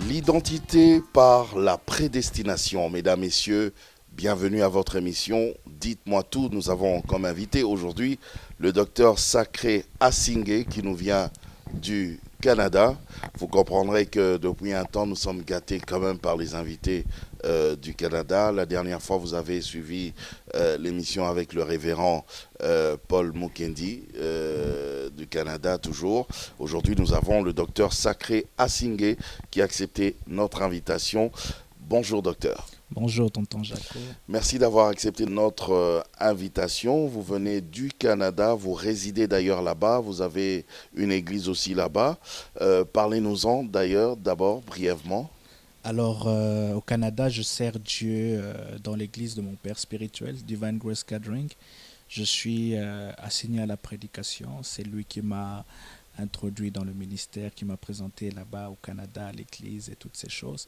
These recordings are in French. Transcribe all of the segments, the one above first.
L'identité par la prédestination. Mesdames, Messieurs, bienvenue à votre émission. Dites-moi tout. Nous avons comme invité aujourd'hui le docteur Sacré Asingé qui nous vient du Canada. Vous comprendrez que depuis un temps, nous sommes gâtés quand même par les invités du Canada. La dernière fois, vous avez suivi l'émission avec le révérend Paul Mukendi du Canada toujours. Aujourd'hui, nous avons le docteur Sacré Asingé qui a accepté notre invitation. Bonjour docteur. Bonjour tonton Jaco. Merci d'avoir accepté notre invitation. Vous venez du Canada, vous résidez d'ailleurs là-bas, vous avez une église aussi là-bas. Parlez-nous-en d'ailleurs d'abord brièvement. Alors au Canada, je sers Dieu dans l'église de mon père spirituel, Divine Grace Gathering. Je suis assigné à la prédication. C'est lui qui m'a introduit dans le ministère, qui m'a présenté là-bas au Canada, à l'église et toutes ces choses.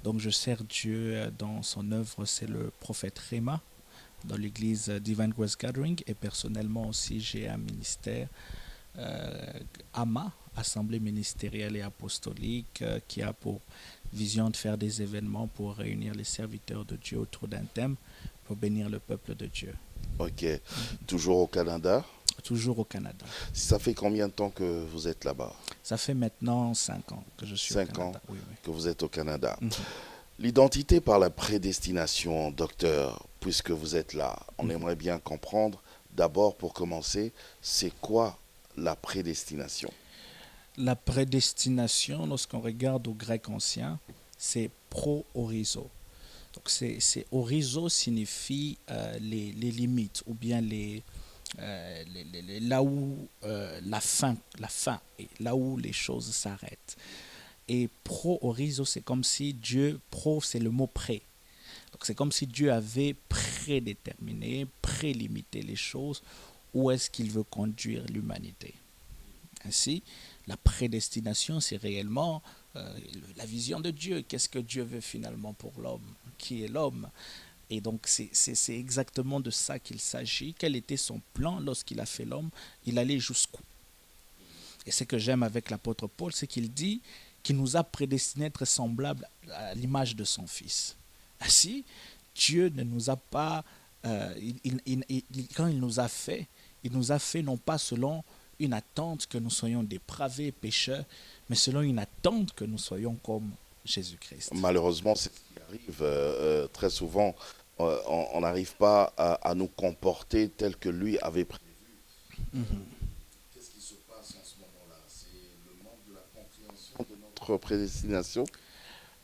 Donc je sers Dieu dans son œuvre, c'est le prophète Réma dans l'église Divine Grace Gathering, et personnellement aussi j'ai un ministère AMA, Assemblée ministérielle et apostolique, qui a pour vision de faire des événements pour réunir les serviteurs de Dieu autour d'un thème pour bénir le peuple de Dieu. Ok, toujours au Canada? Toujours au Canada. Ça fait combien de temps que vous êtes là-bas? Ça fait maintenant 5 ans que je suis au Canada. 5 ans oui, oui. que vous êtes au Canada. L'identité par la prédestination, docteur, puisque vous êtes là, on aimerait bien comprendre, d'abord pour commencer, c'est quoi la prédestination? La prédestination, lorsqu'on regarde au grec ancien, c'est pro-orizo. Donc c'est orizo signifie les limites ou bien là où la fin est, là où les choses s'arrêtent. Et pro-orizo, c'est comme si Dieu, pro c'est le mot pré. Donc c'est comme si Dieu avait prédéterminé, prélimité les choses, où est-ce qu'il veut conduire l'humanité. Ainsi, la prédestination, c'est réellement la vision de Dieu. Qu'est-ce que Dieu veut finalement pour l'homme? Qui est l'homme? Et donc, c'est exactement de ça qu'il s'agit. Quel était son plan lorsqu'il a fait l'homme? Il allait jusqu'où? Et ce que j'aime avec l'apôtre Paul, c'est qu'il dit qu'il nous a prédestinés à être semblables à l'image de son Fils. Ainsi, Dieu ne nous a pas... quand il nous a fait non pas selon une attente que nous soyons dépravés, pécheurs, mais selon une attente que nous soyons comme Jésus-Christ. Malheureusement, c'est ce qui arrive très souvent. On n'arrive pas à nous comporter tel que lui avait prévu. Qu'est-ce qui se passe en ce moment-là? C'est le manque de la compréhension de notre prédestination?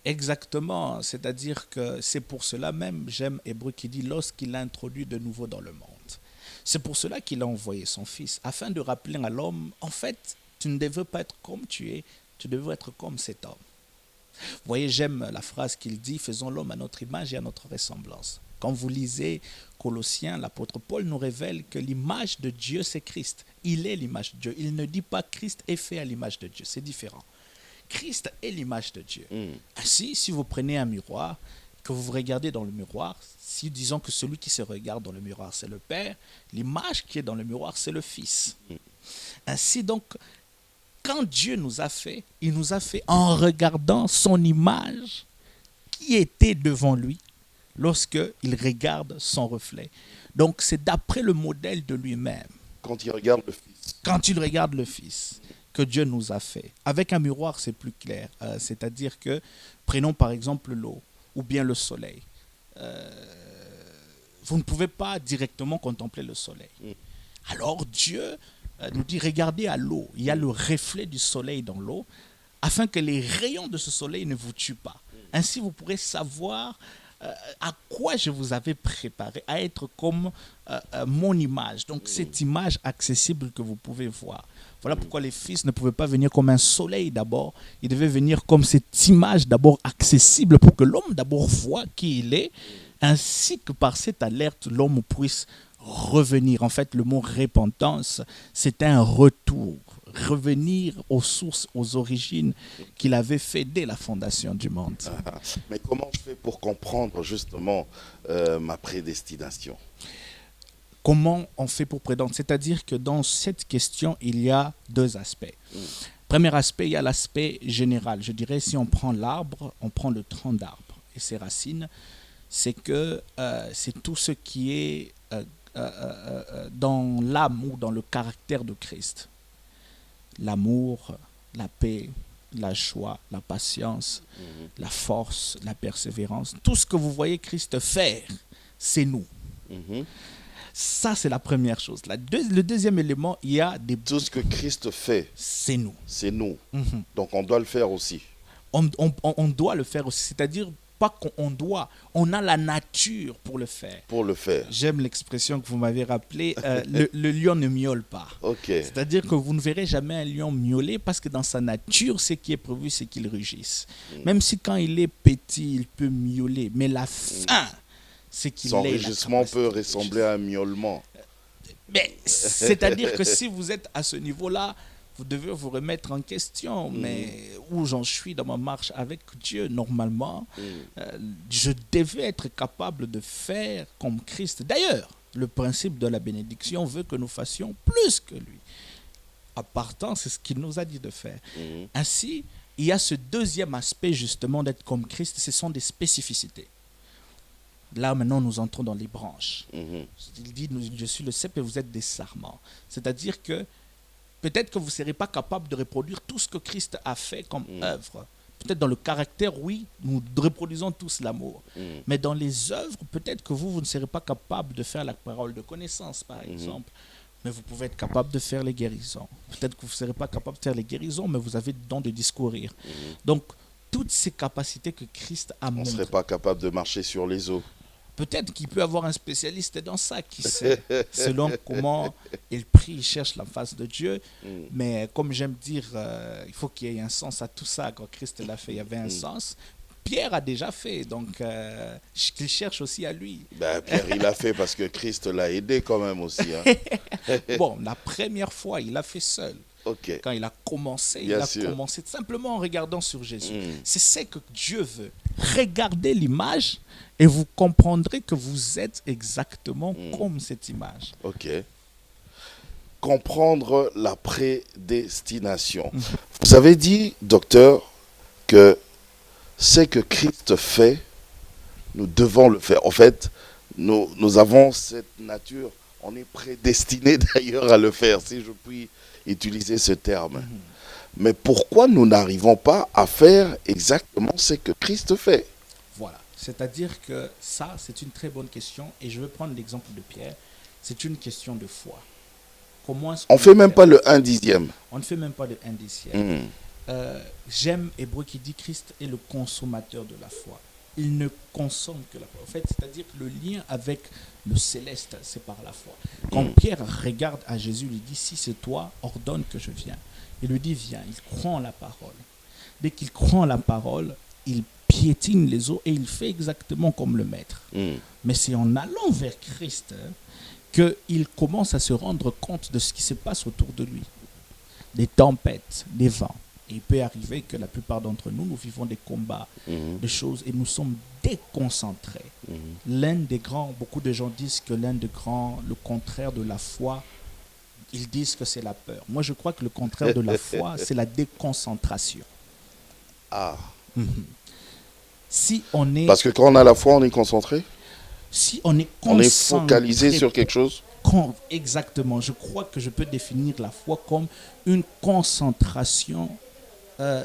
Exactement, c'est-à-dire que c'est pour cela même, j'aime Hébreu qui dit, lorsqu'il l'a introduit de nouveau dans le monde. C'est pour cela qu'il a envoyé son Fils, afin de rappeler à l'homme, en fait, tu ne devais pas être comme tu es, tu devais être comme cet homme. Vous voyez, j'aime la phrase qu'il dit, faisons l'homme à notre image et à notre ressemblance. Quand vous lisez Colossiens, l'apôtre Paul nous révèle que l'image de Dieu, c'est Christ. Il est l'image de Dieu. Il ne dit pas Christ est fait à l'image de Dieu, c'est différent. Christ est l'image de Dieu. Ainsi, si vous prenez un miroir, que vous vous regardez dans le miroir, si disons que celui qui se regarde dans le miroir, c'est le Père, l'image qui est dans le miroir, c'est le Fils. Ainsi donc, quand Dieu nous a fait, il nous a fait en regardant son image qui était devant lui lorsqu'il regarde son reflet. Donc c'est d'après le modèle de lui-même. Quand il regarde le Fils. Quand il regarde le Fils que Dieu nous a fait. Avec un miroir, c'est plus clair. C'est-à-dire que, prenons par exemple l'eau ou bien le soleil. Vous ne pouvez pas directement contempler le soleil. Alors Dieu nous dit, regardez à l'eau, il y a le reflet du soleil dans l'eau, afin que les rayons de ce soleil ne vous tuent pas. Ainsi, vous pourrez savoir à quoi je vous avais préparé, à être comme mon image. Donc, cette image accessible que vous pouvez voir. Voilà pourquoi les fils ne pouvaient pas venir comme un soleil d'abord. Ils devaient venir comme cette image d'abord accessible pour que l'homme d'abord voit qui il est, ainsi que par cette alerte, l'homme puisse revenir. En fait, le mot repentance, c'est un retour. Revenir aux sources, aux origines qu'il avait fait dès la fondation du monde. Mais comment je fais pour comprendre justement ma prédestination? comment on fait pour prétendre? C'est-à-dire que dans cette question, il y a deux aspects. Premier aspect, il y a l'aspect général. Je dirais, si on prend l'arbre, on prend le tronc d'arbre et ses racines, c'est que c'est tout ce qui est dans l'âme ou dans le caractère de Christ. L'amour, la paix, la joie, la patience, la force, la persévérance. Tout ce que vous voyez Christ faire, c'est nous. Ça, c'est la première chose. Le deuxième élément, il y a des... Tout ce que Christ fait, c'est nous. c'est nous. Donc on doit le faire aussi. On doit le faire aussi. C'est-à-dire, pas qu'on doit, on a la nature pour le faire. Pour le faire. J'aime l'expression que vous m'avez rappelée, le lion ne miaule pas. Ok. C'est-à-dire que vous ne verrez jamais un lion miauler parce que dans sa nature, ce qui est prévu, c'est qu'il rugisse. Même si quand il est petit, il peut miauler. Mais la fin, c'est qu'il Son ait la rugissement capacité peut de ressembler à un miaulement. mais c'est-à-dire que si vous êtes à ce niveau-là, vous devez vous remettre en question. Mais où j'en suis dans ma marche avec Dieu, normalement, je devais être capable de faire comme Christ. D'ailleurs, le principe de la bénédiction veut que nous fassions plus que lui. À partant, c'est ce qu'il nous a dit de faire. Ainsi, il y a ce deuxième aspect justement d'être comme Christ, ce sont des spécificités. Là, maintenant, nous entrons dans les branches. Il dit, je suis le cep et vous êtes des sarments. C'est-à-dire que peut-être que vous ne serez pas capable de reproduire tout ce que Christ a fait comme œuvre. Peut-être dans le caractère, oui, nous reproduisons tous l'amour. Mais dans les œuvres, peut-être que vous ne serez pas capable de faire la parole de connaissance, par exemple. Mais vous pouvez être capable de faire les guérisons. Peut-être que vous ne serez pas capable de faire les guérisons, mais vous avez le don de discourir. Donc, toutes ces capacités que Christ a montrées. On ne serait pas capable de marcher sur les eaux. Peut-être qu'il peut avoir un spécialiste dans ça, qui sait, selon comment il prie, il cherche la face de Dieu. Mais comme j'aime dire, il faut qu'il y ait un sens à tout ça. Quand Christ l'a fait, il y avait un sens. Pierre a déjà fait, donc qu'il cherche aussi à lui. Ben, Pierre, il l'a fait parce que Christ l'a aidé quand même aussi. Hein. Bon, la première fois, il l'a fait seul. Okay. Quand il a commencé, commencé simplement en regardant sur Jésus. C'est ce que Dieu veut. Regardez l'image et vous comprendrez que vous êtes exactement comme cette image. Ok. Comprendre la prédestination. Vous avez dit, docteur, que ce que Christ fait, nous devons le faire. En fait, nous avons cette nature, on est prédestiné d'ailleurs à le faire, si je puis utiliser ce terme. Mais pourquoi nous n'arrivons pas à faire exactement ce que Christ fait? Voilà. C'est-à-dire que ça, c'est une très bonne question. Et je vais prendre l'exemple de Pierre. C'est une question de foi. Comment est-ce on ne fait même pas le 1/10. On ne fait même pas le 1/10. J'aime Hébreu qui dit Christ est le consommateur de la foi. Il ne consomme que la foi. En fait, c'est-à-dire que le lien avec le céleste, c'est par la foi. Quand Pierre regarde à Jésus, il lui dit, si c'est toi, ordonne que je vienne. Il lui dit, viens. Il croit en la parole. Dès qu'il croit en la parole, il piétine les eaux et il fait exactement comme le maître. Mais c'est en allant vers Christ qu'il commence à se rendre compte de ce qui se passe autour de lui. Des tempêtes, des vents. Et il peut arriver que la plupart d'entre nous, nous vivons des combats, des choses, et nous sommes déconcentrés. L'un des grands, beaucoup de gens disent que l'un des grands, le contraire de la foi, ils disent que c'est la peur. Moi, je crois que le contraire de la foi, c'est la déconcentration. Si on est... Parce que quand on a la foi, on est concentré? Si on est concentré... On est focalisé sur quelque chose? Exactement. Je crois que je peux définir la foi comme une concentration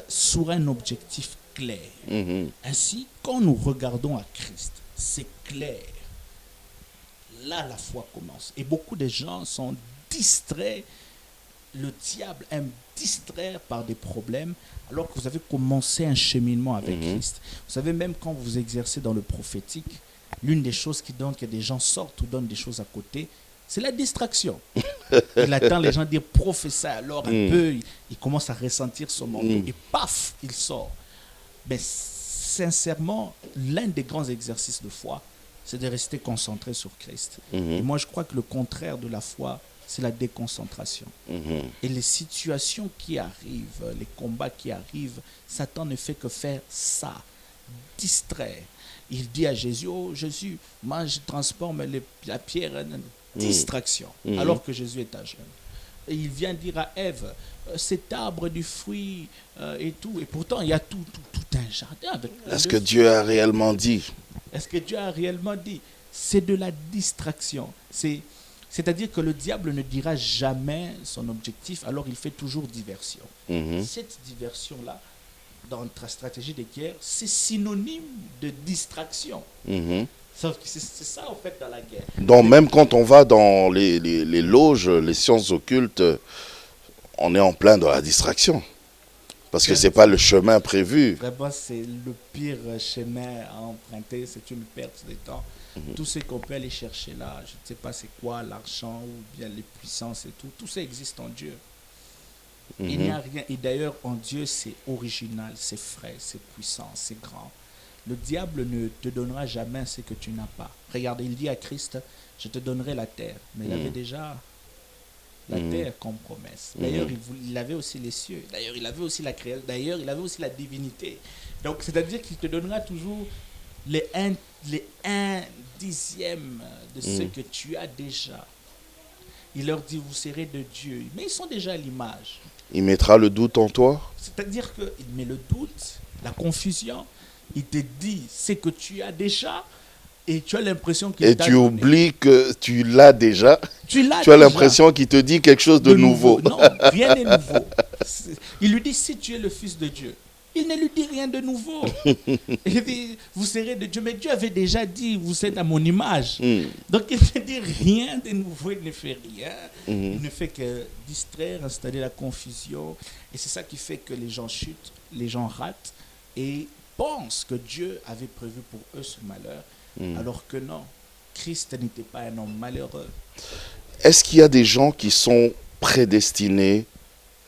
sur un objectif clair. Ainsi, quand nous regardons à Christ, c'est clair. Là, la foi commence. Et beaucoup de gens sont distraits. Le diable aime distraire par des problèmes alors que vous avez commencé un cheminement avec Christ. Vous savez, même quand vous exercez dans le prophétique, l'une des choses qui donne que des gens sortent ou donnent des choses à côté, c'est la distraction. Il attend les gens dire professeur, alors un peu, il commence à ressentir son manteau et paf, il sort. Mais sincèrement, l'un des grands exercices de foi, c'est de rester concentré sur Christ. Et moi, je crois que le contraire de la foi, c'est la déconcentration. Et les situations qui arrivent, les combats qui arrivent, Satan ne fait que faire ça, distraire. Il dit à Jésus, oh Jésus, moi je transforme la pierre Distraction. Alors que Jésus est à jeûne. Et il vient dire à Ève, cet arbre du fruit et tout. Et pourtant, il y a tout un jardin. Avec Est-ce que Dieu a réellement dit? Est-ce que Dieu a réellement dit? C'est de la distraction. C'est-à-dire que le diable ne dira jamais son objectif, alors il fait toujours diversion. Cette diversion-là, dans ta stratégie de guerre, c'est synonyme de distraction. C'est ça, en fait, dans la guerre. Donc, même quand on va dans les loges, les sciences occultes, on est en plein dans la distraction. Parce que ce n'est pas le chemin prévu. Vraiment, c'est le pire chemin à emprunter. C'est une perte de temps. Tout ce qu'on peut aller chercher là, je ne sais pas c'est quoi, l'argent ou bien les puissances et tout ça existe en Dieu. Il n'y a rien. Et d'ailleurs, en Dieu, c'est original, c'est frais, c'est puissant, c'est grand. Le diable ne te donnera jamais ce que tu n'as pas. Regarde, il dit à Christ, je te donnerai la terre. Mais il avait déjà la terre comme promesse. D'ailleurs, il avait aussi les cieux. D'ailleurs, il avait aussi la création. D'ailleurs, il avait aussi la divinité. Donc, c'est-à-dire qu'il te donnera toujours les 1 dixième de ce que tu as déjà. Il leur dit, vous serez de Dieu. Mais ils sont déjà à l'image. Il mettra le doute en toi? C'est-à-dire qu'il met le doute, la confusion. Il te dit ce que tu as déjà et tu as l'impression qu'il t'a donné. Et tu oublies que tu l'as déjà. Tu as l'impression qu'il te dit quelque chose de nouveau. Non, rien n'est nouveau. Il lui dit, si tu es le Fils de Dieu. Il ne lui dit rien de nouveau. Il dit, vous serez de Dieu. Mais Dieu avait déjà dit, vous êtes à mon image. Donc il ne dit rien de nouveau, il ne fait rien. Il ne fait que distraire, installer la confusion. Et c'est ça qui fait que les gens chutent, les gens ratent et pensent que Dieu avait prévu pour eux ce malheur. Alors que non, Christ n'était pas un homme malheureux. Est-ce qu'il y a des gens qui sont prédestinés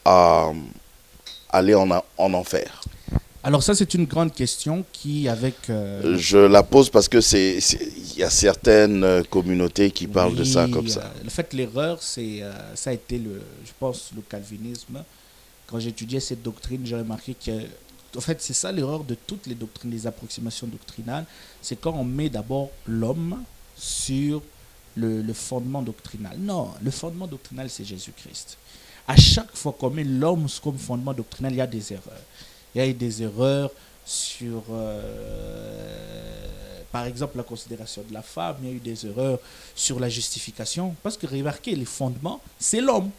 à aller en enfer? Alors ça, c'est une grande question qui, avec... Je la pose parce que il y a certaines communautés qui parlent de ça comme ça. En fait, l'erreur, ça a été, je pense, le calvinisme. Quand j'étudiais cette doctrine, j'ai remarqué que, en fait, c'est ça l'erreur de toutes les doctrines, les approximations doctrinales. C'est quand on met d'abord l'homme sur le fondement doctrinal. Non, le fondement doctrinal, c'est Jésus-Christ. À chaque fois qu'on met l'homme comme fondement doctrinal, il y a des erreurs. Il y a eu des erreurs sur, par exemple, la considération de la femme. Il y a eu des erreurs sur la justification. Parce que remarquez, les fondements, c'est l'homme.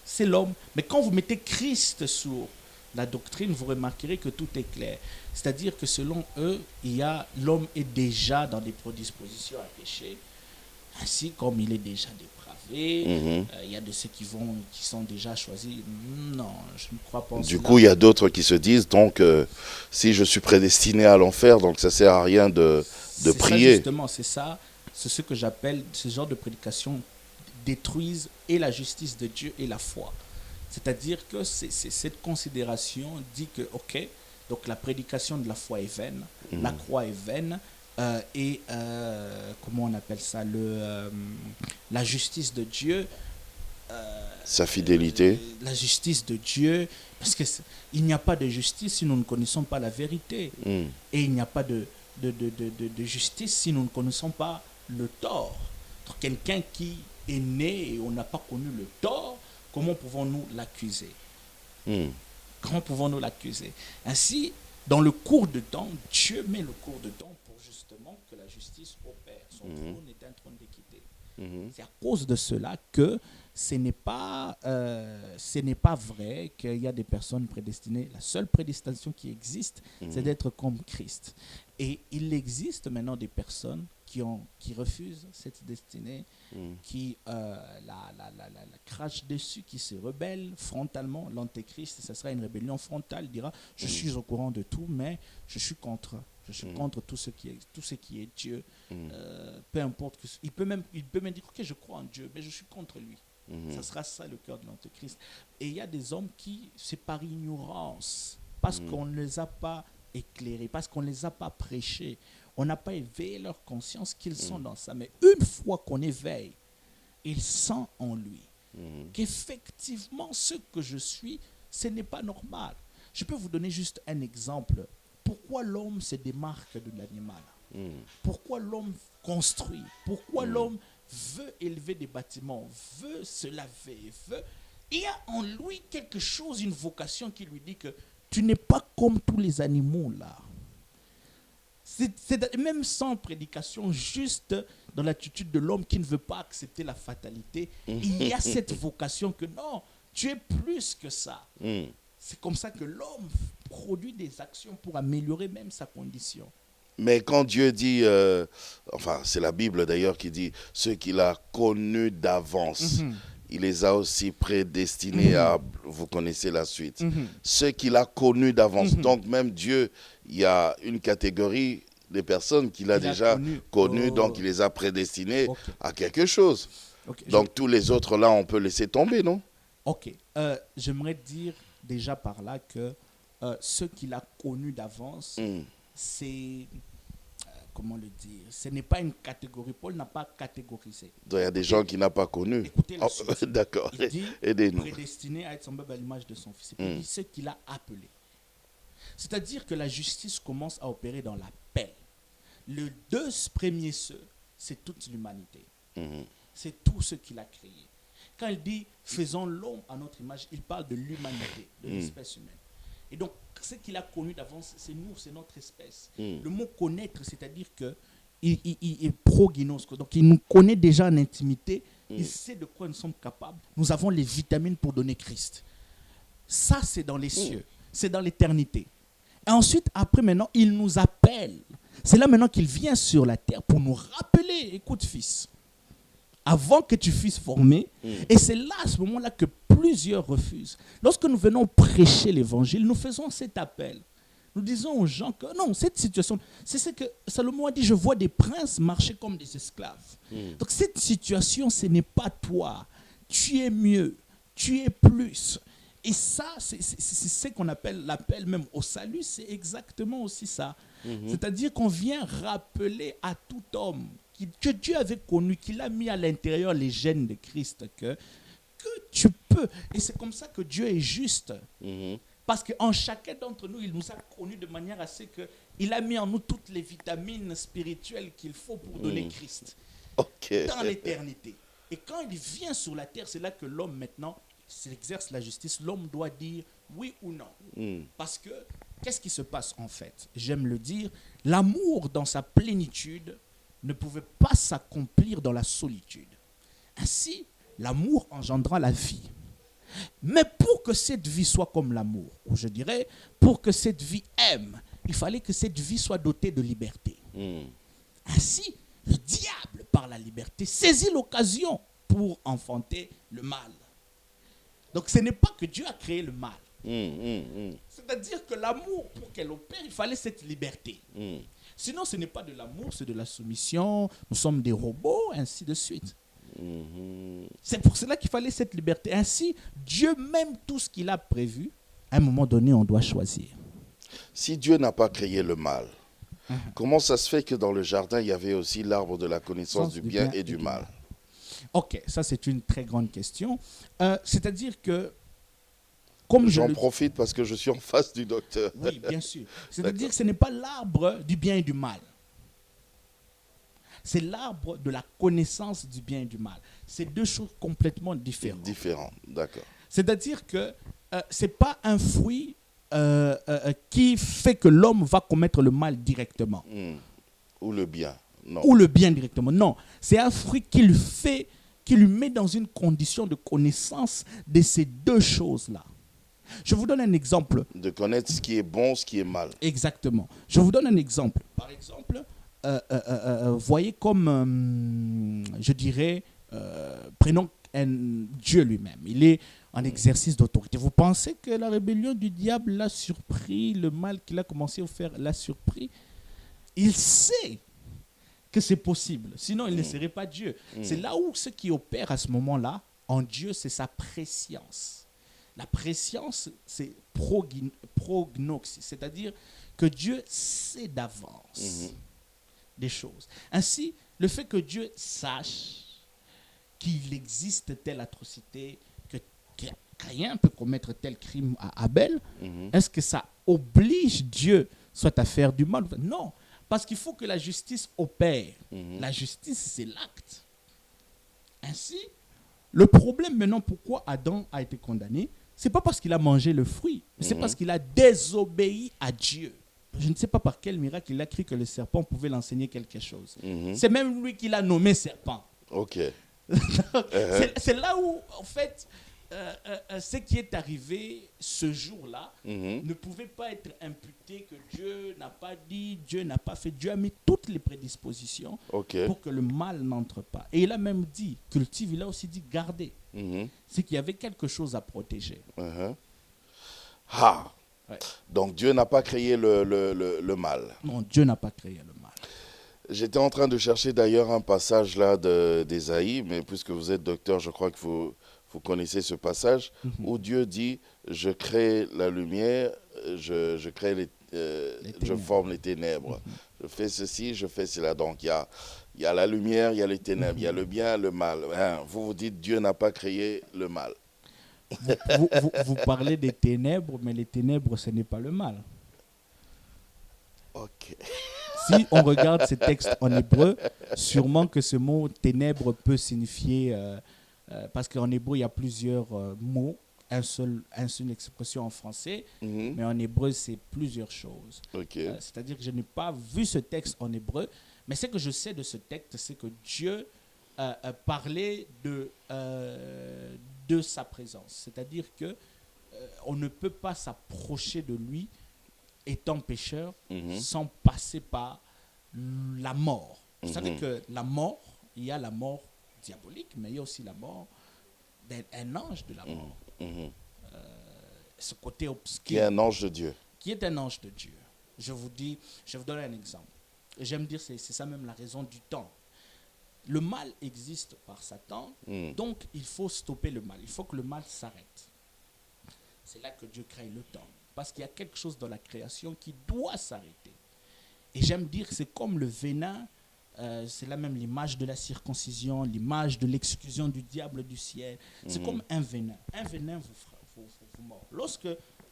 C'est l'homme. Mais quand vous mettez Christ sur la doctrine, vous remarquerez que tout est clair. C'est-à-dire que selon eux, l'homme est déjà dans des prédispositions à pécher. Ainsi comme il est déjà dépravé, il y a de ceux qui sont déjà choisis. Non, je ne crois pas en cela. Du coup, il y a d'autres qui se disent, donc, si je suis prédestiné à l'enfer, donc ça ne sert à rien de prier. Ça justement, c'est ça. C'est ce que j'appelle, ce genre de prédication détruisent et la justice de Dieu et la foi. C'est-à-dire que cette considération dit que, ok, donc la prédication de la foi est vaine, la croix est vaine, et comment on appelle ça, la justice de Dieu, sa fidélité, la justice de Dieu, parce que il n'y a pas de justice si nous ne connaissons pas la vérité, et il n'y a pas de justice si nous ne connaissons pas le tort. Donc, quelqu'un qui est né et on n'a pas connu le tort, comment pouvons-nous l'accuser? Comment pouvons-nous l'accuser? Ainsi, dans le cours de temps, Dieu met le cours de temps pour justement que la justice opère. Son trône est un trône d'équité. C'est à cause de cela que ce n'est pas vrai qu'il y a des personnes prédestinées. La seule prédestination qui existe, c'est d'être comme Christ. Et il existe maintenant des personnes qui refusent cette destinée, qui la crachent dessus, qui se rebellent frontalement. L'antéchrist, ce sera une rébellion frontale. Il dira, je suis au courant de tout, mais je suis contre. Je suis contre tout ce qui est Dieu. Peu importe. Il peut même dire, ok, je crois en Dieu, mais je suis contre lui. Ça sera ça le cœur de l'antéchrist. Et il y a des hommes qui, c'est par ignorance, parce qu'on ne les a pas éclairés, parce qu'on ne les a pas prêchés, on n'a pas éveillé leur conscience qu'ils sont dans ça. Mais une fois qu'on éveille, il sent en lui qu'effectivement ce que je suis, ce n'est pas normal. Je peux vous donner juste un exemple. Pourquoi l'homme se démarque de l'animal? Pourquoi l'homme construit? Pourquoi l'homme veut élever des bâtiments, veut se laver, il y a en lui quelque chose, une vocation qui lui dit que tu n'es pas comme tous les animaux là. C'est même sans prédication, juste dans l'attitude de l'homme qui ne veut pas accepter la fatalité, il y a cette vocation que non, tu es plus que ça. C'est comme ça que l'homme produit des actions pour améliorer même sa condition. Mais quand Dieu dit, enfin c'est la Bible d'ailleurs qui dit, ceux qu'il a connus d'avance, il les a aussi prédestinés à, vous connaissez la suite, ceux qu'il a connus d'avance. Donc même Dieu, il y a une catégorie des personnes qu'il a déjà connues, donc il les a prédestinés à quelque chose. Donc tous les autres là, on peut laisser tomber, non? Ok, j'aimerais dire déjà par là que ceux qu'il a connus d'avance, c'est, comment le dire, ce n'est pas une catégorie. Paul n'a pas catégorisé. Donc il y a des gens qu'il n'a pas connus. Écoutez la suite. D'accord, Il dit, aidez-nous. prédestiné à être semblable à l'image de son fils. Il dit ceux qu'il a appelés. C'est-à-dire que la justice commence à opérer dans l'appel. Les deux premiers ceux, c'est toute l'humanité. C'est tout ce qu'il a créé. Quand il dit faisons l'homme à notre image, il parle de l'humanité, de l'espèce humaine. Et donc, ce qu'il a connu d'avance, c'est nous, c'est notre espèce. Le mot connaître, c'est-à-dire que il est prognos, donc il nous connaît déjà en intimité, il sait de quoi nous sommes capables. Nous avons les vitamines pour donner Christ. Ça, c'est dans les cieux, c'est dans l'éternité. Et ensuite, après maintenant, il nous appelle. C'est là maintenant qu'il vient sur la terre pour nous rappeler, écoute fils, avant que tu fusses formé. Et c'est là, à ce moment-là, que plusieurs refusent. Lorsque nous venons prêcher l'évangile, nous faisons cet appel. Nous disons aux gens que non, cette situation, c'est ce que Salomon a dit, je vois des princes marcher comme des esclaves. Donc cette situation, ce n'est pas toi. Tu es mieux, tu es plus. Et ça, c'est ce qu'on appelle l'appel même au salut, c'est exactement aussi ça. C'est-à-dire qu'on vient rappeler à tout homme que Dieu avait connu, qu'il a mis à l'intérieur les gènes de Christ, que tu peux. Et c'est comme ça que Dieu est juste. Parce qu'en chacun d'entre nous, il nous a connus de manière à ce qu'il a mis en nous toutes les vitamines spirituelles qu'il faut pour donner Christ dans l'éternité. Et quand il vient sur la terre, c'est là que l'homme maintenant s'exerce la justice. L'homme doit dire oui ou non. Parce que, qu'est-ce qui se passe en fait? J'aime le dire, l'amour dans sa plénitude ne pouvait pas s'accomplir dans la solitude. Ainsi, l'amour engendra la vie. Mais pour que cette vie soit comme l'amour, ou je dirais, pour que cette vie aime, il fallait que cette vie soit dotée de liberté. Ainsi, le diable, par la liberté, saisit l'occasion pour enfanter le mal. Donc ce n'est pas que Dieu a créé le mal. C'est-à-dire que l'amour, pour qu'elle opère, il fallait cette liberté. Sinon, ce n'est pas de l'amour, c'est de la soumission. Nous sommes des robots, ainsi de suite. C'est pour cela qu'il fallait cette liberté. Ainsi, Dieu, même tout ce qu'il a prévu, à un moment donné, on doit choisir. Si Dieu n'a pas créé le mal, comment ça se fait que dans le jardin, il y avait aussi l'arbre de la connaissance du bien et du mal? Ok, ça c'est une très grande question. C'est-à-dire que, j'en profite parce que je suis en face du docteur. Oui, bien sûr. C'est-à-dire que ce n'est pas l'arbre du bien et du mal. C'est l'arbre de la connaissance du bien et du mal. C'est deux choses complètement différentes. Différentes, d'accord. C'est-à-dire que ce n'est pas un fruit qui fait que l'homme va commettre le mal directement. Ou le bien, non. Ou le bien directement, non. C'est un fruit qui lui met dans une condition de connaissance de ces deux choses-là. Je vous donne un exemple. De connaître ce qui est bon, ce qui est mal. Exactement. Je vous donne un exemple. Par exemple, voyez comme, je dirais, prenons Dieu lui-même. Il est en exercice d'autorité. Vous pensez que la rébellion du diable l'a surpris, le mal qu'il a commencé à faire l'a surpris? Il sait que c'est possible. Sinon, il ne serait pas Dieu. C'est là où ce qui opère à ce moment-là, en Dieu, c'est sa préscience. La préscience, c'est prognosis, c'est-à-dire que Dieu sait d'avance des choses. Ainsi, le fait que Dieu sache qu'il existe telle atrocité, que Caïn peut commettre tel crime à Abel, est-ce que ça oblige Dieu soit à faire du mal? Non, parce qu'il faut que la justice opère. La justice, c'est l'acte. Ainsi, le problème maintenant, pourquoi Adam a été condamné, c'est pas parce qu'il a mangé le fruit, c'est parce qu'il a désobéi à Dieu. Je ne sais pas par quel miracle il a cru que le serpent pouvait l'enseigner quelque chose. C'est même lui qui l'a nommé serpent. Ok. C'est là où, en fait, ce qui est arrivé ce jour-là ne pouvait pas être imputé que Dieu n'a pas dit, Dieu n'a pas fait. Dieu a mis toutes les prédispositions pour que le mal n'entre pas. Et il a même dit, cultive, il a aussi dit garder. C'est qu'il y avait quelque chose à protéger. Ah. Ouais. Donc Dieu n'a pas créé le mal. Non, Dieu n'a pas créé le mal. J'étais en train de chercher d'ailleurs un passage là d'Ésaïe, mais puisque vous êtes docteur, je crois que vous connaissez ce passage où Dieu dit « Je crée la lumière, je crée je forme les ténèbres. Je fais ceci, je fais cela. » Donc il y a la lumière, il y a les ténèbres, il y a le bien, le mal. Hein, vous dites Dieu n'a pas créé le mal. Vous parlez des ténèbres, mais les ténèbres, ce n'est pas le mal. Ok. Si on regarde ces textes en hébreu, sûrement que ce mot ténèbres peut signifier, parce qu'en hébreu, il y a plusieurs mots, une seule expression en français, mais en hébreu, c'est plusieurs choses. Okay. C'est-à-dire que je n'ai pas vu ce texte en hébreu, mais ce que je sais de ce texte, c'est que Dieu parlait de sa présence. C'est-à-dire que on ne peut pas s'approcher de lui étant pécheur sans passer par la mort. Vous savez que la mort, il y a la mort diabolique, mais il y a aussi la mort d'un ange de la mort. Ce côté obscur. Qui est un ange de Dieu. Qui est un ange de Dieu. Je vous donne un exemple. J'aime dire, c'est ça même la raison du temps. Le mal existe par Satan, donc il faut stopper le mal. Il faut que le mal s'arrête. C'est là que Dieu crée le temps. Parce qu'il y a quelque chose dans la création qui doit s'arrêter. Et j'aime dire, c'est comme le venin, c'est là même l'image de la circoncision, l'image de l'exclusion du diable du ciel. C'est comme un venin. Un venin vous mord. Lorsque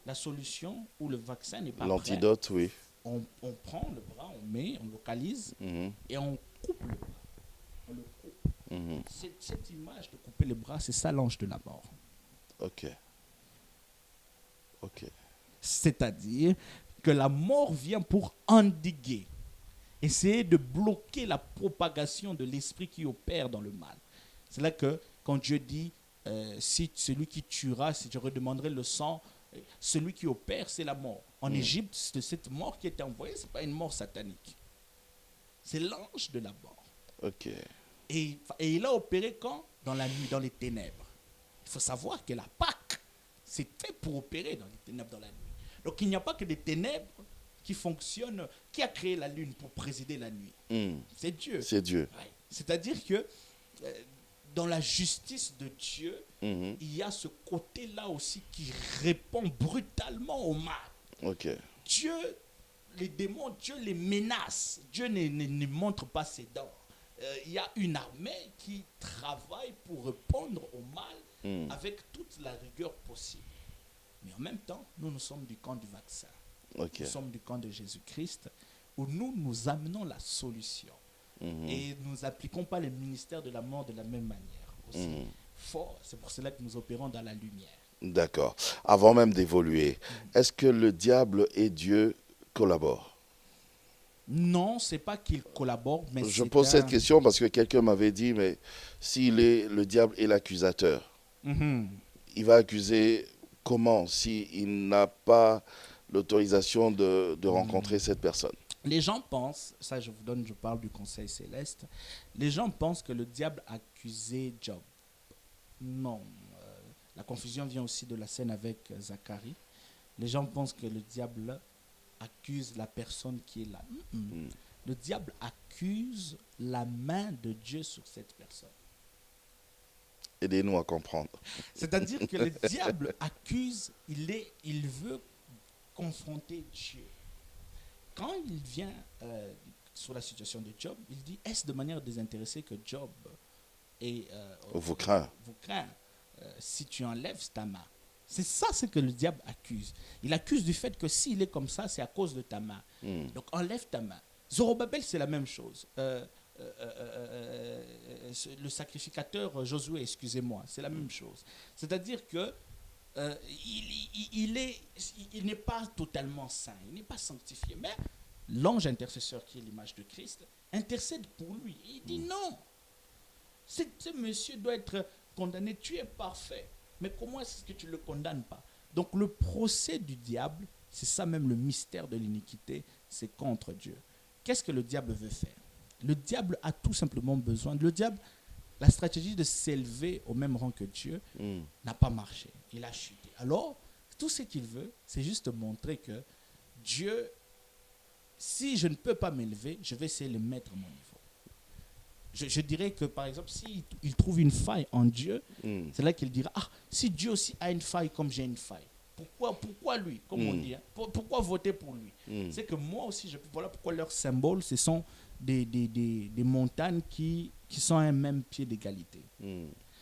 la solution ou le vaccin n'est pas prêt, l'antidote, oui. On prend le bras, on localise et on coupe le bras. On le coupe. Cette image de couper le bras, c'est ça l'ange de la mort. Ok. C'est-à-dire que la mort vient pour endiguer, essayer de bloquer la propagation de l'esprit qui opère dans le mal. C'est là que quand Dieu dit, si celui qui tuera, si je redemanderai le sang, celui qui opère, c'est la mort. En Égypte, cette mort qui était envoyée, ce n'est pas une mort satanique. C'est l'ange de la mort. Ok. Et il a opéré quand? Dans la nuit, dans les ténèbres. Il faut savoir que la Pâque, c'est fait pour opérer dans les ténèbres, dans la nuit. Donc il n'y a pas que des ténèbres qui fonctionnent. Qui a créé la lune pour présider la nuit? C'est Dieu. C'est Dieu. Ouais. C'est-à-dire que dans la justice de Dieu, il y a ce côté-là aussi qui répond brutalement au mal. Ok. Dieu, les démons, Dieu les menace. Dieu ne montre pas ses dents. Il y a une armée qui travaille pour répondre au mal avec toute la rigueur possible. Mais en même temps, nous sommes du camp du vaccin. Okay. Nous sommes du camp de Jésus-Christ, où nous amenons la solution. Et nous n'appliquons pas le ministère de la mort de la même manière. Aussi. C'est pour cela que nous opérons dans la lumière. D'accord. Avant même d'évoluer, est-ce que le diable et Dieu collaborent? Non, c'est pas qu'il collabore, mais je pose cette question parce que quelqu'un m'avait dit, mais s'il est le diable et l'accusateur, il va accuser comment s'il n'a pas l'autorisation de rencontrer cette personne? Les gens pensent, ça je parle du conseil céleste, les gens pensent que le diable accusait Job. Non, la confusion vient aussi de la scène avec Zacharie. Les gens pensent que le diable accuse la personne qui est là. Le diable accuse la main de Dieu sur cette personne. Aidez-nous à comprendre. C'est-à-dire que le diable accuse, il veut confronter Dieu. Quand il vient sur la situation de Job, il dit, est-ce de manière désintéressée que Job vous craint si tu enlèves ta main? C'est ça ce que le diable accuse. Il accuse du fait que s'il est comme ça, c'est à cause de ta main. Donc enlève ta main. Zorobabel, c'est la même chose. le sacrificateur Josué, excusez-moi, c'est la même chose. C'est-à-dire que il n'est pas totalement saint, il n'est pas sanctifié, mais l'ange intercesseur qui est l'image de Christ intercède pour lui. Il dit non, ce monsieur doit être condamné, tu es parfait, mais comment est-ce que tu ne le condamnes pas? Donc le procès du diable, c'est ça même le mystère de l'iniquité, c'est contre Dieu. Qu'est-ce que le diable veut faire? Le diable a tout simplement besoin, le diable, la stratégie de s'élever au même rang que Dieu n'a pas marché. Il a chuté. Alors, tout ce qu'il veut, c'est juste montrer que Dieu, si je ne peux pas m'élever, je vais essayer de le mettre à mon niveau. Je dirais que, par exemple, s'il trouve une faille en Dieu, c'est là qu'il dira, ah, si Dieu aussi a une faille comme j'ai une faille, pourquoi lui, comme on dit, hein, pourquoi voter pour lui? C'est que moi aussi, voilà pourquoi leurs symboles, ce sont des montagnes qui sont à un même pied d'égalité.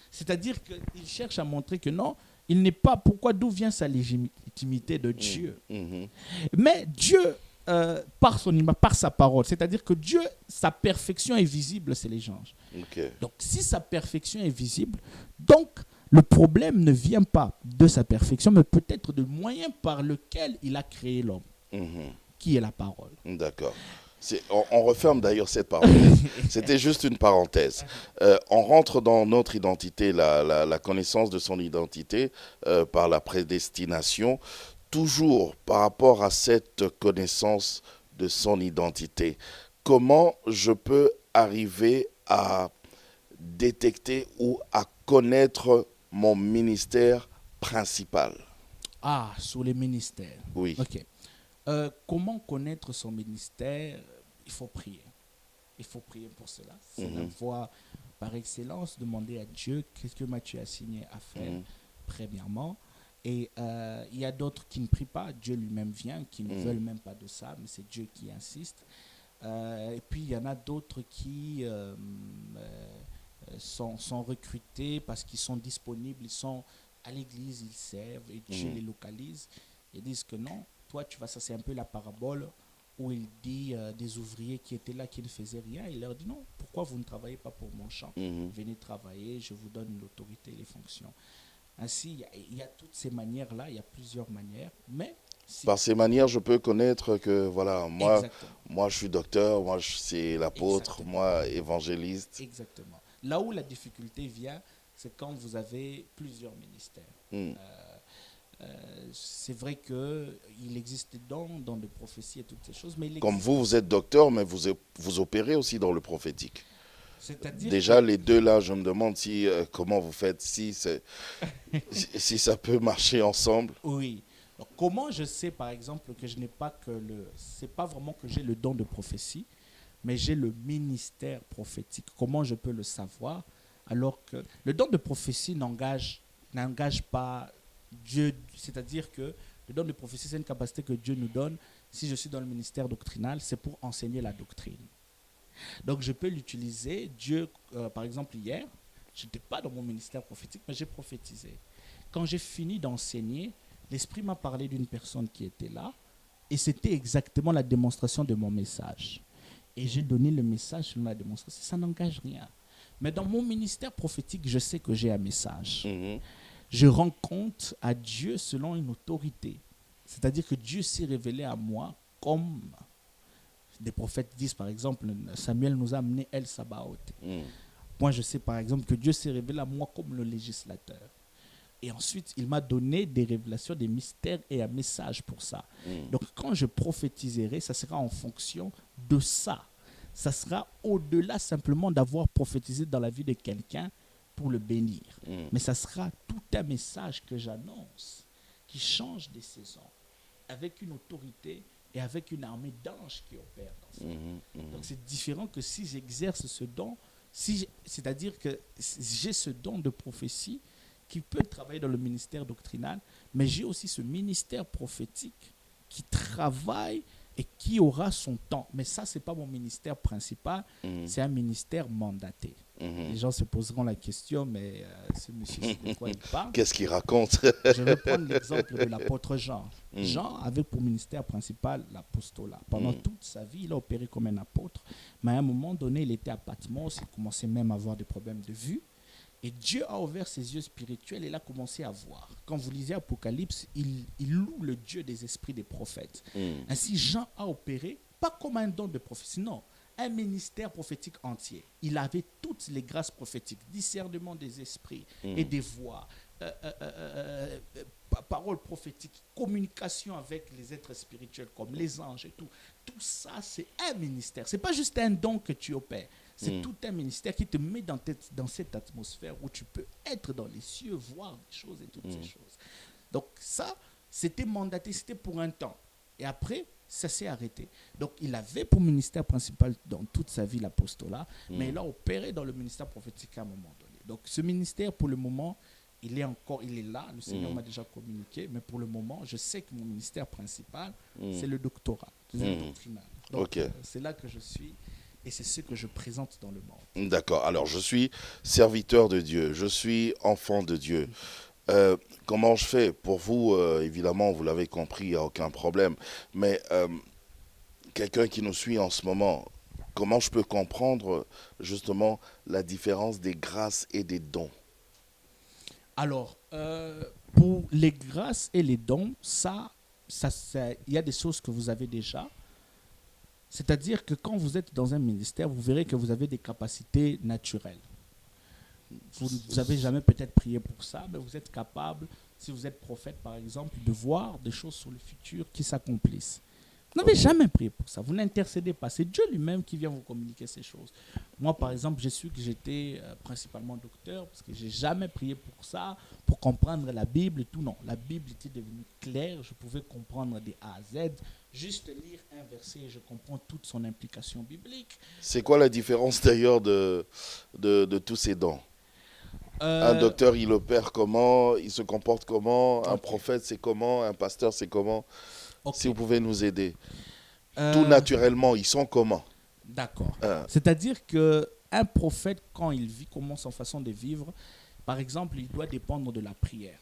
C'est-à-dire qu'il cherche à montrer que non, il n'est pas, d'où vient sa légitimité de Dieu. Mais Dieu, par son image, par sa parole, c'est-à-dire que Dieu, sa perfection est visible, c'est les anges. Donc si sa perfection est visible, donc le problème ne vient pas de sa perfection, mais peut-être du moyen par lequel il a créé l'homme, qui est la parole. D'accord. On referme d'ailleurs cette parenthèse. C'était juste une parenthèse. On rentre dans notre identité, la connaissance de son identité par la prédestination. Toujours par rapport à cette connaissance de son identité, comment je peux arriver à détecter ou à connaître mon ministère principal? Ah, sur les ministères. Oui. Ok. Comment connaître son ministère? Il faut prier. Il faut prier pour cela. C'est la voie par excellence. Demander à Dieu qu'est-ce que Matthieu a signé à faire, premièrement. Et il y a d'autres qui ne prient pas. Dieu lui-même vient, qui ne veulent même pas de ça, mais c'est Dieu qui insiste. Et puis il y en a d'autres qui sont recrutés parce qu'ils sont disponibles, ils sont à l'église, ils servent et Dieu les localise. Ils disent que non, toi tu vas, ça c'est un peu la parabole où il dit des ouvriers qui étaient là, qui ne faisaient rien. Il leur dit non, pourquoi vous ne travaillez pas pour mon champ? Venez travailler, je vous donne l'autorité et les fonctions. Ainsi, il y a toutes ces manières-là, il y a plusieurs manières, mais... Par ces manières, je peux connaître que, voilà, moi je suis docteur, moi c'est l'apôtre, moi évangéliste. Exactement. Là où la difficulté vient, c'est quand vous avez plusieurs ministères. C'est vrai qu'il existe des dons de prophétie et toutes ces choses, mais... Comme vous êtes docteur, mais vous opérez aussi dans le prophétique. Déjà, les deux là, je me demande comment vous faites, si ça peut marcher ensemble. Oui. Donc, comment je sais, par exemple, que je n'ai pas c'est pas vraiment que j'ai le don de prophétie, mais j'ai le ministère prophétique. Comment je peux le savoir? Alors que le don de prophétie n'engage pas Dieu. C'est-à-dire que le don de prophétie, c'est une capacité que Dieu nous donne. Si je suis dans le ministère doctrinal, c'est pour enseigner la doctrine. Donc, je peux l'utiliser. Dieu, par exemple, hier, je n'étais pas dans mon ministère prophétique, mais j'ai prophétisé. Quand j'ai fini d'enseigner, l'Esprit m'a parlé d'une personne qui était là, et c'était exactement la démonstration de mon message. Et j'ai donné le message selon la démonstration. Ça n'engage rien. Mais dans mon ministère prophétique, je sais que j'ai un message. Je rends compte à Dieu selon une autorité. C'est-à-dire que Dieu s'est révélé à moi comme... Des prophètes disent, par exemple, Samuel nous a amené El Sabaoth. Moi, je sais, par exemple, que Dieu s'est révélé à moi comme le législateur. Et ensuite, il m'a donné des révélations, des mystères et un message pour ça. Donc, quand je prophétiserai, ça sera en fonction de ça. Ça sera au-delà simplement d'avoir prophétisé dans la vie de quelqu'un pour le bénir. Mais ça sera tout un message que j'annonce, qui change des saisons, avec une autorité et avec une armée d'anges qui opèrent dans ça. Donc c'est différent que si j'exerce ce don, c'est-à-dire que j'ai ce don de prophétie qui peut travailler dans le ministère doctrinal, mais j'ai aussi ce ministère prophétique qui travaille et qui aura son temps. Mais ça, ce n'est pas mon ministère principal, c'est un ministère mandaté. Les gens se poseront la question, mais ce monsieur, c'est de quoi il parle? Qu'est-ce qu'il raconte? Je vais prendre l'exemple de l'apôtre Jean. Jean avait pour ministère principal l'apostolat. Pendant toute sa vie, il a opéré comme un apôtre, mais à un moment donné, il était à Patmos, il commençait même à avoir des problèmes de vue. Et Dieu a ouvert ses yeux spirituels et il a commencé à voir. Quand vous lisez Apocalypse, il loue le Dieu des esprits des prophètes. Ainsi, Jean a opéré, pas comme un don de prophétie, non, un ministère prophétique entier. Il avait toutes les grâces prophétiques, discernement des esprits et des voix, paroles prophétiques, communication avec les êtres spirituels comme les anges et tout. Tout ça, c'est un ministère. Ce n'est pas juste un don que tu opères. C'est tout un ministère qui te met dans cette atmosphère où tu peux être dans les cieux, voir des choses et toutes ces choses. Donc ça, c'était mandaté, c'était pour un temps. Et après, ça s'est arrêté. Donc il avait pour ministère principal dans toute sa vie l'apostolat, mais il a opéré dans le ministère prophétique à un moment donné. Donc ce ministère, pour le moment, il est là, le Seigneur m'a déjà communiqué, mais pour le moment, je sais que mon ministère principal, c'est le doctorat, c'est doctrinal. Donc c'est là que je suis. Et c'est ce que je présente dans le monde. D'accord. Alors, je suis serviteur de Dieu. Je suis enfant de Dieu. Comment je fais? Pour vous, évidemment, vous l'avez compris, il n'y a aucun problème. Mais quelqu'un qui nous suit en ce moment, comment je peux comprendre justement la différence des grâces et des dons? Alors, pour les grâces et les dons, il y a des choses que vous avez déjà. C'est-à-dire que quand vous êtes dans un ministère, vous verrez que vous avez des capacités naturelles. Vous n'avez jamais peut-être prié pour ça, mais vous êtes capable, si vous êtes prophète par exemple, de voir des choses sur le futur qui s'accomplissent. Vous n'avez jamais prié pour ça, vous n'intercédez pas. C'est Dieu lui-même qui vient vous communiquer ces choses. Moi par exemple, j'ai su que j'étais principalement docteur parce que je n'ai jamais prié pour ça, pour comprendre la Bible et tout. Non, la Bible était devenue claire, je pouvais comprendre des A à Z. Juste lire un verset et je comprends toute son implication biblique. C'est quoi la différence d'ailleurs de tous ces dons? Un docteur, il opère comment? Il se comporte comment? Un prophète, c'est comment? Un pasteur, c'est comment? Si vous pouvez nous aider. Tout naturellement, ils sont comment? D'accord. C'est-à-dire qu'un prophète, quand il vit, comment son façon de vivre, par exemple, il doit dépendre de la prière.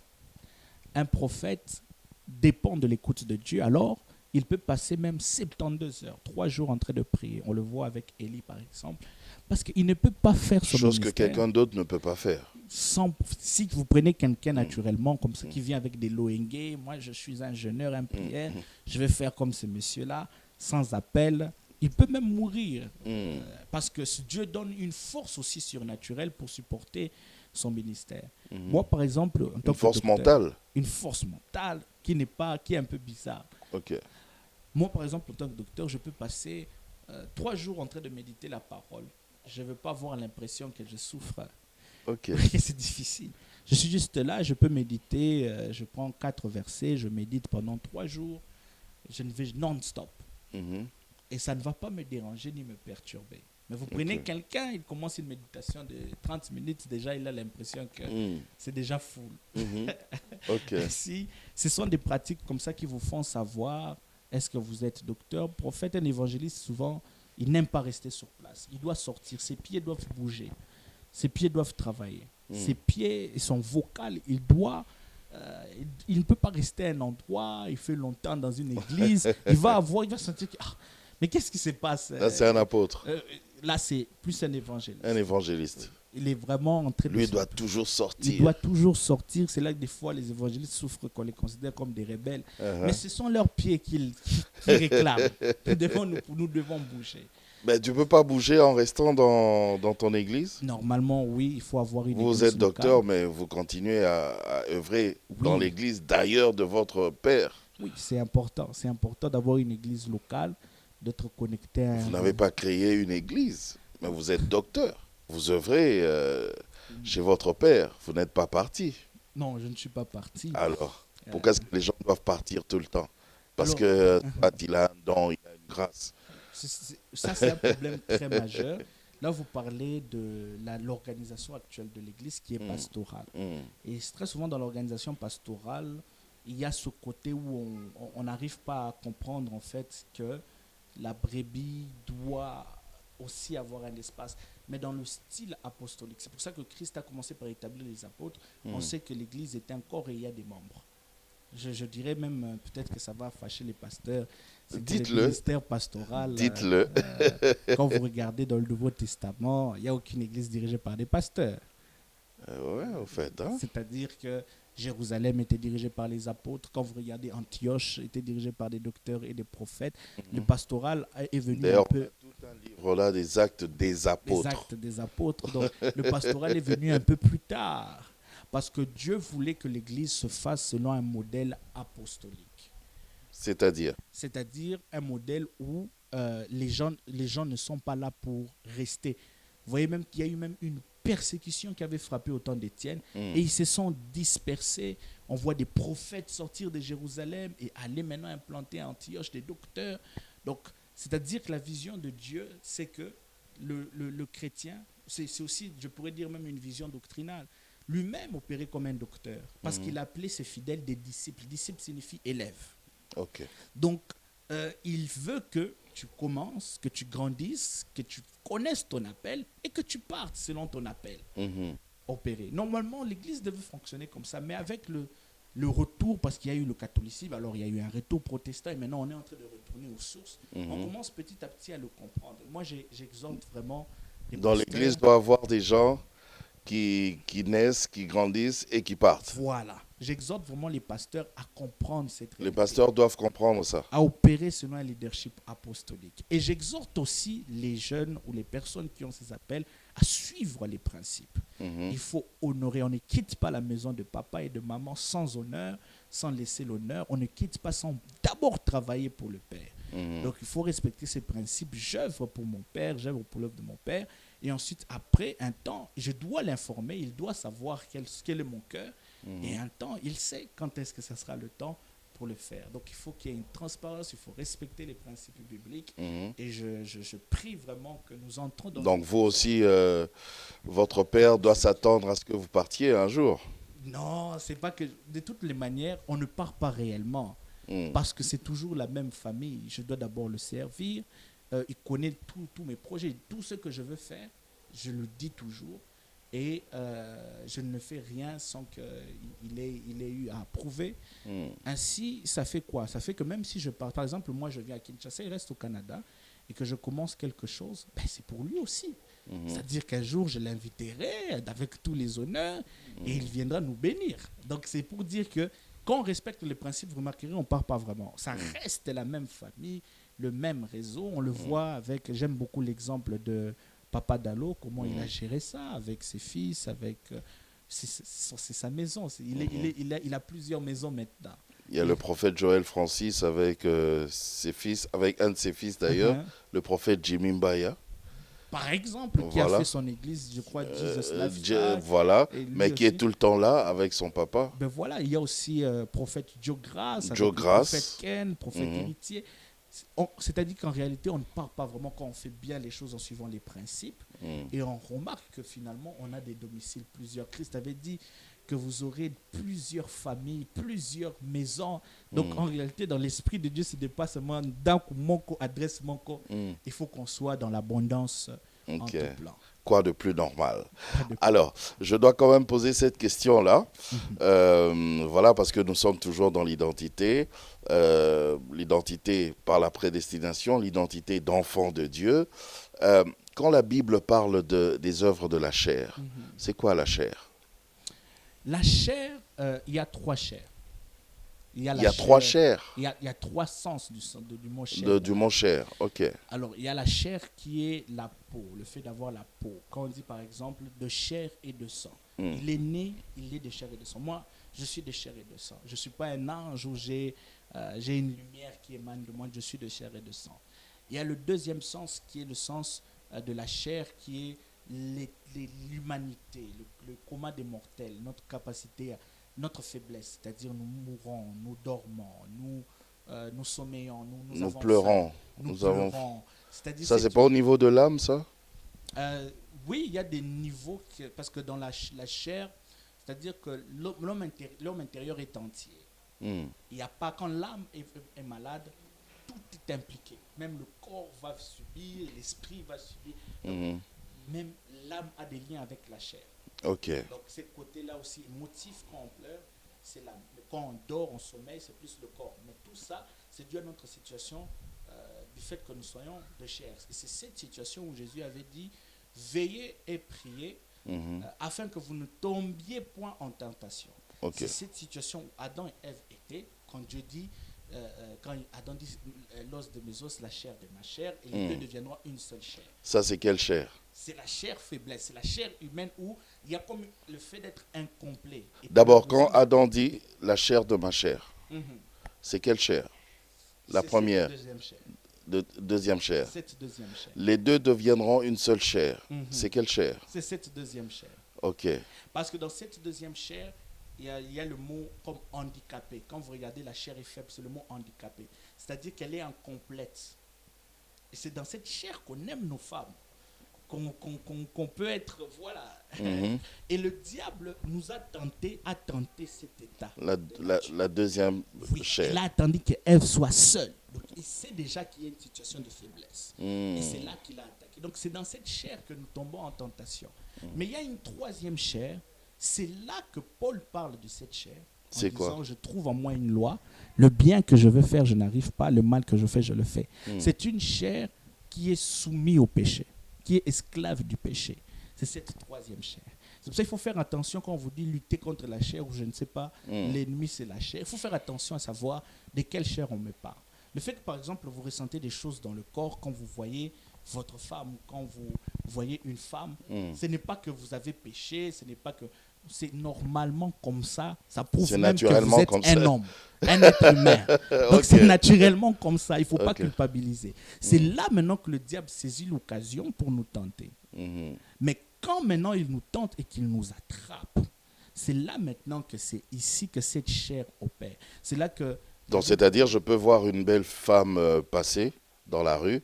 Un prophète dépend de l'écoute de Dieu, alors il peut passer même 72 heures, 3 jours en train de prier. On le voit avec Élie, par exemple. Parce qu'il ne peut pas faire ce chose ministère que quelqu'un d'autre ne peut pas faire. Si vous prenez quelqu'un naturellement, comme ça, qui vient avec des loengues, moi je suis ingénieur, un prière, je vais faire comme ce monsieur-là, sans appel, il peut même mourir. Parce que Dieu donne une force aussi surnaturelle pour supporter son ministère. Moi, par exemple, en tant Une force que docteur, mentale? une force mentale qui est un peu bizarre. Ok. Moi, par exemple, en tant que docteur, je peux passer 3 jours en train de méditer la parole. Je ne veux pas avoir l'impression que je souffre. Ok. C'est difficile. Je suis juste là, je peux méditer, je prends 4 versets, je médite pendant 3 jours, je ne vais non-stop. Et ça ne va pas me déranger ni me perturber. Mais vous prenez quelqu'un, il commence une méditation de 30 minutes, déjà il a l'impression que c'est déjà full. Si, ce sont des pratiques comme ça qui vous font savoir est-ce que vous êtes docteur, prophète, un évangéliste, souvent, il n'aime pas rester sur place. Il doit sortir, ses pieds doivent bouger, ses pieds doivent travailler. Ses pieds, son vocal, il ne peut pas rester à un endroit, il fait longtemps dans une église, il va sentir que, mais qu'est-ce qui se passe? Là, c'est un apôtre. Là, c'est plus un évangéliste. Un évangéliste. Il est vraiment en train de... Lui, il doit toujours sortir. Il doit toujours sortir. C'est là que des fois, les évangélistes souffrent qu'on les considère comme des rebelles. Mais ce sont leurs pieds qui réclament. Nous devons bouger. Ben, tu ne peux pas bouger en restant dans ton église? Normalement, oui, il faut avoir une église. Vous êtes docteur, mais vous continuez à œuvrer dans l'église d'ailleurs de votre père. Oui, c'est important. C'est important d'avoir une église locale, d'être connecté à... Vous n'avez pas créé une église, mais vous êtes docteur. Vous œuvrez chez votre père. Vous n'êtes pas parti. Non, je ne suis pas parti. Alors, pourquoi est-ce que les gens doivent partir tout le temps? Parce que il a un don, il a une grâce. Ça, c'est un problème très majeur. Là, vous parlez de l'organisation actuelle de l'Église qui est pastorale. Et très souvent, dans l'organisation pastorale, il y a ce côté où on n'arrive pas à comprendre en fait que la brebis doit aussi avoir un espace, mais dans le style apostolique. C'est pour ça que Christ a commencé par établir les apôtres. On sait que l'Église est un corps et il y a des membres. Je dirais même, peut-être que ça va fâcher les pasteurs, c'est que le Dites-le. ministère pastoral, Dites-le. quand vous regardez dans le Nouveau Testament, il n'y a aucune église dirigée par des pasteurs. Ouais, au fait. Hein? C'est-à-dire que Jérusalem était dirigée par les apôtres. Quand vous regardez Antioche, était dirigée par des docteurs et des prophètes. Le pastoral est venu un D'ailleurs, on peu... a tout un livre là des actes des Les apôtres. actes des apôtres. Donc, le pastoral est venu un peu plus tard. Parce que Dieu voulait que l'Église se fasse selon un modèle apostolique. C'est-à-dire, Un modèle où les gens ne sont pas là pour rester. Vous voyez même qu'il y a eu même une persécution qui avait frappé au temps d'Étienne et ils se sont dispersés. On voit des prophètes sortir de Jérusalem et aller maintenant implanter à Antioche des docteurs. Donc, c'est-à-dire que la vision de Dieu, c'est que le chrétien, c'est aussi, je pourrais dire même une vision doctrinale, lui-même opérait comme un docteur parce qu'il appelait ses fidèles des disciples. Disciple signifie élève. ok. Donc, il veut que tu commences, que tu grandisses, que tu connaisses ton appel et que tu partes selon ton appel. Opérer. Normalement, l'Église devait fonctionner comme ça, mais avec le retour, parce qu'il y a eu le catholicisme, alors il y a eu un retour protestant et maintenant on est en train de retourner aux sources. On commence petit à petit à le comprendre. Moi, j'exhorte vraiment les Dans pasteurs. l'église, doit y avoir des gens qui naissent, qui grandissent et qui partent. Voilà. J'exhorte vraiment les pasteurs à comprendre cette réalité. Les pasteurs doivent comprendre ça. À opérer selon un leadership apostolique. Et j'exhorte aussi les jeunes ou les personnes qui ont ces appels à suivre les principes. Il faut honorer. On ne quitte pas la maison de papa et de maman sans honneur, sans laisser l'honneur. On ne quitte pas sans d'abord travailler pour le Père. Donc il faut respecter ces principes. J'œuvre pour mon Père, j'œuvre pour l'œuvre de mon Père. Et ensuite, après un temps, je dois l'informer. Il doit savoir quel est mon cœur. Et un temps, il sait quand est-ce que ça sera le temps pour le faire. Donc il faut qu'il y ait une transparence, il faut respecter les principes bibliques. Et je prie vraiment que nous entrons dans... Donc vous aussi, votre père doit s'attendre à ce que vous partiez un jour. Non, c'est pas que... De toutes les manières, on ne part pas réellement. Parce que c'est toujours la même famille. Je dois d'abord le servir. Il connaît tous mes projets, tout ce que je veux faire. Je le dis toujours. Et je ne fais rien sans qu'il ait eu à approuver. Ainsi, ça fait quoi? Ça fait que même si je pars, par exemple, moi je viens à Kinshasa, il reste au Canada, et que je commence quelque chose, ben c'est pour lui aussi. C'est-à-dire qu'un jour, je l'inviterai avec tous les honneurs, et il viendra nous bénir. Donc c'est pour dire que quand on respecte les principes, vous remarquerez, on ne part pas vraiment. Ça reste la même famille, le même réseau. On le voit avec, j'aime beaucoup l'exemple de Papa Dalo, comment il a géré ça avec ses fils, avec... c'est sa maison. Il a plusieurs maisons maintenant. Il y a le prophète Joël Francis avec ses fils, avec un de ses fils d'ailleurs, le prophète Jimmy Mbaya. Par exemple, qui a fait son église, je crois, Jesus Life. Voilà, mais qui est tout le temps là avec son papa. Ben voilà, il y a aussi prophète Joe Grass, prophète Ken, prophète Héritier. C'est-à-dire qu'en réalité, on ne part pas vraiment quand on fait bien les choses en suivant les principes. Et on remarque que finalement, on a des domiciles, plusieurs. Christ avait dit que vous aurez plusieurs familles, plusieurs maisons. Donc en réalité, dans l'esprit de Dieu, ce n'est pas seulement d'un monko, adresse monko. Il faut qu'on soit dans l'abondance en tout plan. Quoi de plus normal? Alors, je dois quand même poser cette question-là. Voilà, parce que nous sommes toujours dans l'identité. L'identité par la prédestination, l'identité d'enfant de Dieu. Quand la Bible parle des œuvres de la chair, c'est quoi la chair? La chair, il y a trois chairs. Il y a trois chairs. Il y a trois sens du mot chair. Du mot chair, ok. Alors, il y a la chair qui est la peau, le fait d'avoir la peau. Quand on dit par exemple de chair et de sang, il est né, il est de chair et de sang. Moi, je suis de chair et de sang. Je ne suis pas un ange où j'ai une lumière qui émane de moi, je suis de chair et de sang. Il y a le deuxième sens qui est le sens de la chair, qui est l'humanité, le coma des mortels, notre capacité, notre faiblesse, c'est-à-dire nous mourons, nous dormons, nous sommeillons, nous avons pleurons. faim, nous pleurons. Ça, c'est pas au niveau de l'âme, ça? Oui, il y a des niveaux, parce que dans la chair, c'est-à-dire que l'homme intérieur est entier. Mm. Il n'y a pas, quand l'âme est malade, tout est impliqué. Même le corps va subir, l'esprit va subir. Donc, Mhm. même l'âme a des liens avec la chair. Ok. Donc, ce côté-là aussi, émotif, quand on pleure, c'est l'âme. Mais quand on dort, on sommeille, c'est plus le corps. Mais tout ça, c'est dû à notre situation, du fait que nous soyons de chair. Et c'est cette situation où Jésus avait dit, veillez et priez, Mhm. afin que vous ne tombiez point en tentation. Ok. C'est cette situation où Adam et Ève étaient, quand Dieu dit, quand Adam dit, l'os de mes os, la chair de ma chair, et les deux deviendront une seule chair. Ça, c'est quelle chair? C'est la chair faiblesse, c'est la chair humaine où il y a comme le fait d'être incomplet. Et D'abord, puis, quand Adam dit la chair de ma chair, Mhm. c'est quelle chair? La C'est première, cette deuxième chair. deuxième chair. Cette deuxième chair. Les deux deviendront une seule chair. Mhm. C'est quelle chair? C'est cette deuxième chair. Ok. Parce que dans cette deuxième chair, il y a le mot comme handicapé. Quand vous regardez la chair est faible, c'est le mot handicapé. C'est-à-dire qu'elle est incomplète. Et c'est dans cette chair qu'on aime nos femmes. Qu'on peut être, voilà. Mhm. Et le diable nous a tenté cet état. La deuxième Oui, chair. il a attendu que Ève soit seule. Donc il sait déjà qu'il y a une situation de faiblesse. Mm. Et c'est là qu'il a attaqué. Donc c'est dans cette chair que nous tombons en tentation. Mais il y a une troisième chair. C'est là que Paul parle de cette chair. En C'est quoi? disant, je trouve en moi une loi. Le bien que je veux faire, je n'arrive pas. Le mal que je fais, je le fais. C'est une chair qui est soumise au péché, qui est esclave du péché. C'est cette troisième chair. C'est pour ça qu'il faut faire attention quand on vous dit lutter contre la chair ou je ne sais pas, l'ennemi c'est la chair. Il faut faire attention à savoir de quelle chair on me parle. Le fait que par exemple vous ressentez des choses dans le corps quand vous voyez votre femme ou quand vous voyez une femme, ce n'est pas que vous avez péché, ce n'est pas que... C'est normalement comme ça. Ça prouve C'est même que naturellement vous êtes comme un ça. homme, un être humain. Donc Ok. c'est naturellement comme ça. Il ne faut pas Ok. culpabiliser. C'est là maintenant que le diable saisit l'occasion pour nous tenter. Mhm. Mais quand maintenant il nous tente et qu'il nous attrape, c'est là maintenant que c'est ici que cette chair opère. C'est là que... Donc, c'est-à-dire, je peux voir une belle femme passer dans la rue,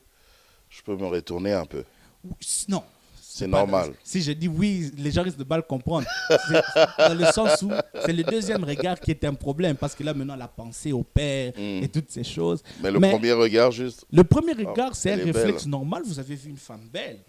je peux me retourner un peu. Non. C'est pas normal. Si je dis oui, les gens risquent de mal comprendre. C'est dans le sens où c'est le deuxième regard qui est un problème parce que là maintenant la pensée opère et toutes ces choses. Mais le premier regard, juste. Le premier regard, c'est un elle est réflexe belle. normal. Vous avez vu une femme belle.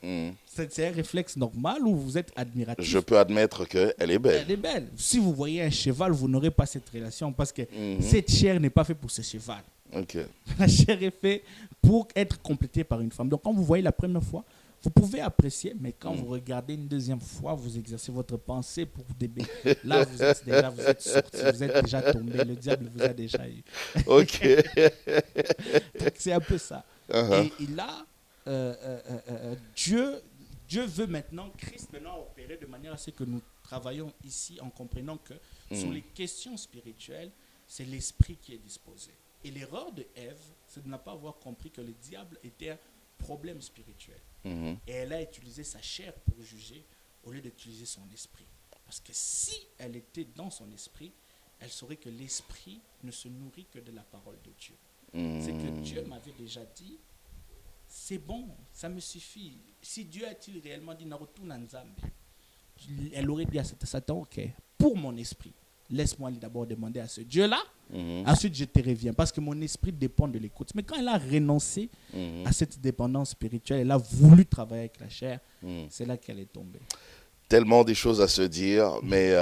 C'est un réflexe normal où vous êtes admiratif. Je peux admettre qu'elle est belle. Elle est belle. Si vous voyez un cheval, vous n'aurez pas cette relation parce que cette chair n'est pas faite pour ce cheval. Ok. La chair est faite pour être complétée par une femme. Donc quand vous voyez la première fois, vous pouvez apprécier, mais quand vous regardez une deuxième fois, vous exercez votre pensée pour bébé. Là, vous êtes sorti, vous êtes déjà tombé, le diable vous a déjà eu. Ok. C'est un peu ça. Uh-huh. Et là, Dieu veut maintenant, Christ maintenant opérer de manière à ce que nous travaillons ici en comprenant que sur les questions spirituelles, c'est l'esprit qui est disposé. Et l'erreur de Ève, c'est de ne pas avoir compris que le diable était un problème spirituel. Et elle a utilisé sa chair pour juger au lieu d'utiliser son esprit. Parce que si elle était dans son esprit, elle saurait que l'esprit ne se nourrit que de la parole de Dieu. C'est que Dieu m'avait déjà dit, c'est bon, ça me suffit. Si Dieu a-t-il réellement dit, elle aurait dit à Satan, ok, pour mon esprit, laisse-moi d'abord demander à ce Dieu-là, ensuite je te reviens, parce que mon esprit dépend de l'écoute. Mais quand elle a renoncé à cette dépendance spirituelle, elle a voulu travailler avec la chair, c'est là qu'elle est tombée. Tellement des choses à se dire, mais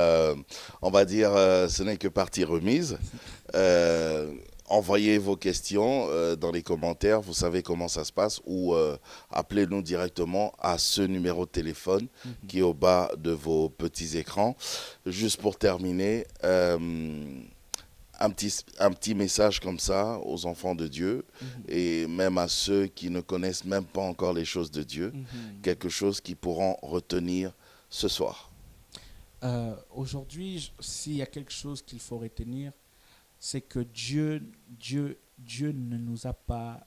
on va dire, ce n'est que partie remise. Envoyez vos questions dans les commentaires, vous savez comment ça se passe, ou appelez-nous directement à ce numéro de téléphone qui est au bas de vos petits écrans. Juste pour terminer, un petit message comme ça aux enfants de Dieu et même à ceux qui ne connaissent même pas encore les choses de Dieu, quelque chose qu'ils pourront retenir ce soir. Aujourd'hui, s'il y a quelque chose qu'il faut retenir, c'est que Dieu ne nous a pas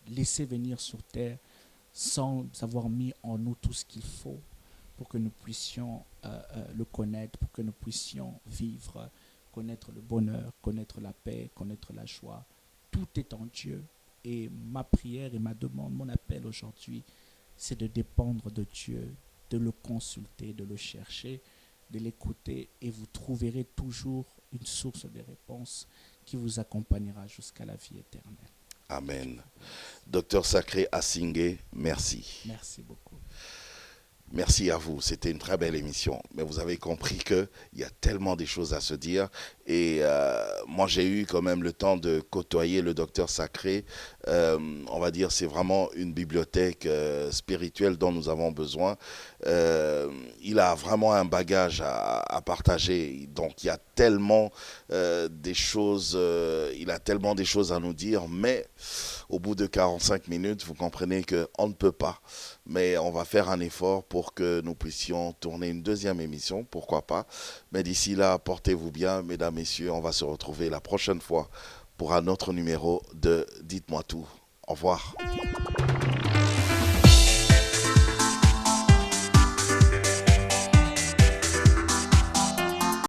laissé venir sur terre sans avoir mis en nous tout ce qu'il faut pour que nous puissions le connaître, pour que nous puissions vivre, connaître le bonheur, connaître la paix, connaître la joie. Tout est en Dieu. Et ma prière et ma demande, mon appel aujourd'hui, c'est de dépendre de Dieu, de le consulter, de le chercher de l'écouter et vous trouverez toujours une source de réponse qui vous accompagnera jusqu'à la vie éternelle. Amen. Docteur Sacré Assingé, merci. Merci beaucoup. Merci à vous, c'était une très belle émission. Mais vous avez compris qu'il y a tellement de choses à se dire. Et moi, j'ai eu quand même le temps de côtoyer le docteur Sacré. On va dire c'est vraiment une bibliothèque spirituelle dont nous avons besoin. Il a vraiment un bagage à partager. Donc, il y a tellement des choses, il a tellement des choses à nous dire. Mais au bout de 45 minutes, vous comprenez qu'on ne peut pas. Mais on va faire un effort pour que nous puissions tourner une deuxième émission, pourquoi pas. Mais d'ici là, portez-vous bien, mesdames, messieurs. On va se retrouver la prochaine fois pour un autre numéro de Dites-moi tout. Au revoir.